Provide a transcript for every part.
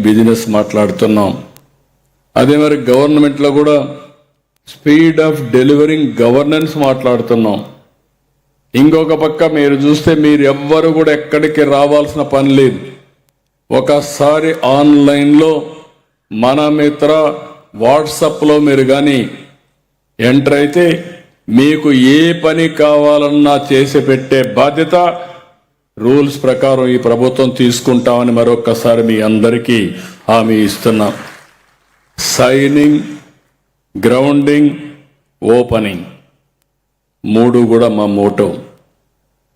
Business మాట్లాడుతున్నాం. అదే మరి గవర్నమెంట్లో కూడా స్పీడ్ ఆఫ్ డెలివరింగ్ గవర్నెన్స్ మాట్లాడుతున్నాం. ఇంకొక పక్క మీరు చూస్తే మీరు ఎవ్వరు కూడా ఎక్కడికి రావాల్సిన పని లేదు. ఒకసారి ఆన్లైన్లో మన మిత్ర వాట్సాప్లో మీరు కానీ ఎంటర్ అయితే మీకు ఏ పని కావాలన్నా చేసి పెట్టే బాధ్యత రూల్స్ ప్రకారం ఈ ప్రభుత్వం తీసుకుంటామని మరొక్కసారి మీ అందరికీ హామీ ఇస్తున్నాం. సైనింగ్, గ్రౌండింగ్, ఓపెనింగ్ మూడు కూడా మా మోటో.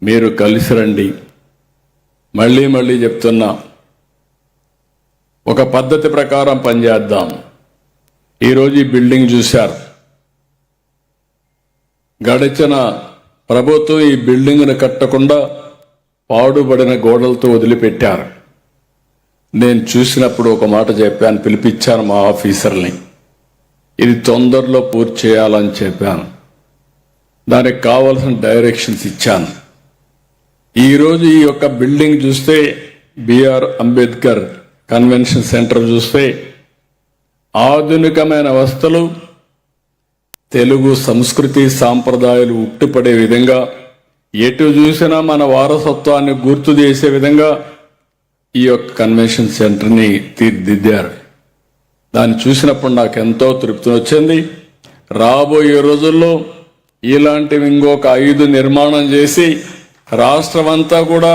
మీరు కలిసి రండి. మళ్ళీ చెప్తున్నా, ఒక పద్ధతి ప్రకారం పనిచేద్దాం. ఈరోజు ఈ బిల్డింగ్ చూశారు. గడిచిన ప్రభుత్వం ఈ బిల్డింగ్ను కట్టకుండా పాడుబడిన గోడలతో వదిలిపెట్టారు. నేను చూసినప్పుడు ఒక మాట చెప్పాను, పిలిపించాను మా ఆఫీసర్ని. ఇది తొందరలో పూర్తి చేయాలని చెప్పాను. దానికి కావాల్సిన డైరెక్షన్స్ ఇచ్చాను. ఈరోజు ఈ యొక్క బిల్డింగ్ చూస్తే, బిఆర్ అంబేద్కర్ కన్వెన్షన్ సెంటర్ చూస్తే ఆధునికమైన వ్యవస్థలు, తెలుగు సంస్కృతి సాంప్రదాయాలు ఉట్టిపడే విధంగా, ఎటు చూసినా మన వారసత్వాన్ని గుర్తు చేసే విధంగా ఈ యొక్క కన్వెన్షన్ సెంటర్ని తీర్చిదిద్దారు. దాన్ని చూసినప్పుడు నాకు ఎంతో తృప్తి వచ్చింది. రాబోయే రోజుల్లో ఇలాంటివి ఇంకొక 5 నిర్మాణం చేసి రాష్ట్రమంతా కూడా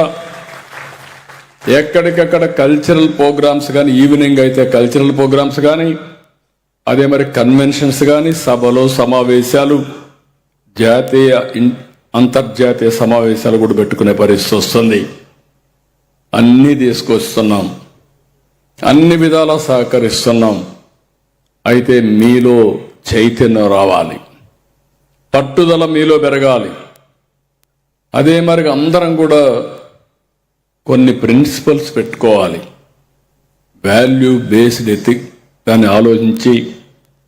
ఎక్కడికక్కడ కల్చరల్ ప్రోగ్రామ్స్ కానీ, ఈవినింగ్ అయితే కల్చరల్ ప్రోగ్రామ్స్ కానీ, అదే మరి కన్వెన్షన్స్ కానీ, సభలు, సమావేశాలు, జాతీయ అంతర్జాతీయ సమావేశాలు కూడా పెట్టుకునే పరిస్థితి వస్తుంది. అన్నీ తీసుకొస్తున్నాం, అన్ని విధాలా సహకరిస్తున్నాం. అయితే మీలో చైతన్యం రావాలి, పట్టుదల మీలో పెరగాలి. అదే మరి అందరం కూడా కొన్ని ప్రిన్సిపల్స్ పెట్టుకోవాలి. వాల్యూ బేస్డ్ ఎథిక్ దాన్ని ఆలోచించి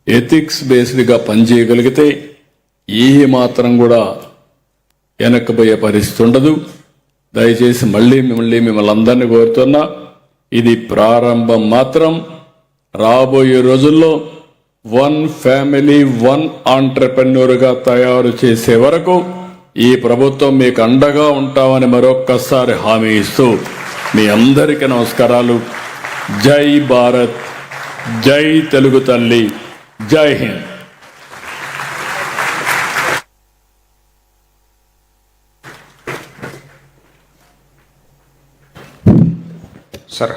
ఎథిక్స్ బేస్డ్గా పనిచేయగలిగితే ఏ మాత్రం కూడా వెనక్కిపోయే పరిస్థితి ఉండదు. దయచేసి మళ్ళీ మిమ్మల్ని అందరినీ కోరుతున్నా, ఇది ప్రారంభం మాత్రం. రాబోయే రోజుల్లో 1 ఫ్యామిలీ 1 ఆంటర్‌ప్రెన్యూర్గా తయారు చేసే వరకు ఈ ప్రభుత్వం మీకు అండగా ఉంటామని మరొక్కసారి హామీ ఇస్తూ మీ అందరికీ నమస్కారాలు. జై భారత్, జై తెలుగు తల్లి, జై హింద్. సరే.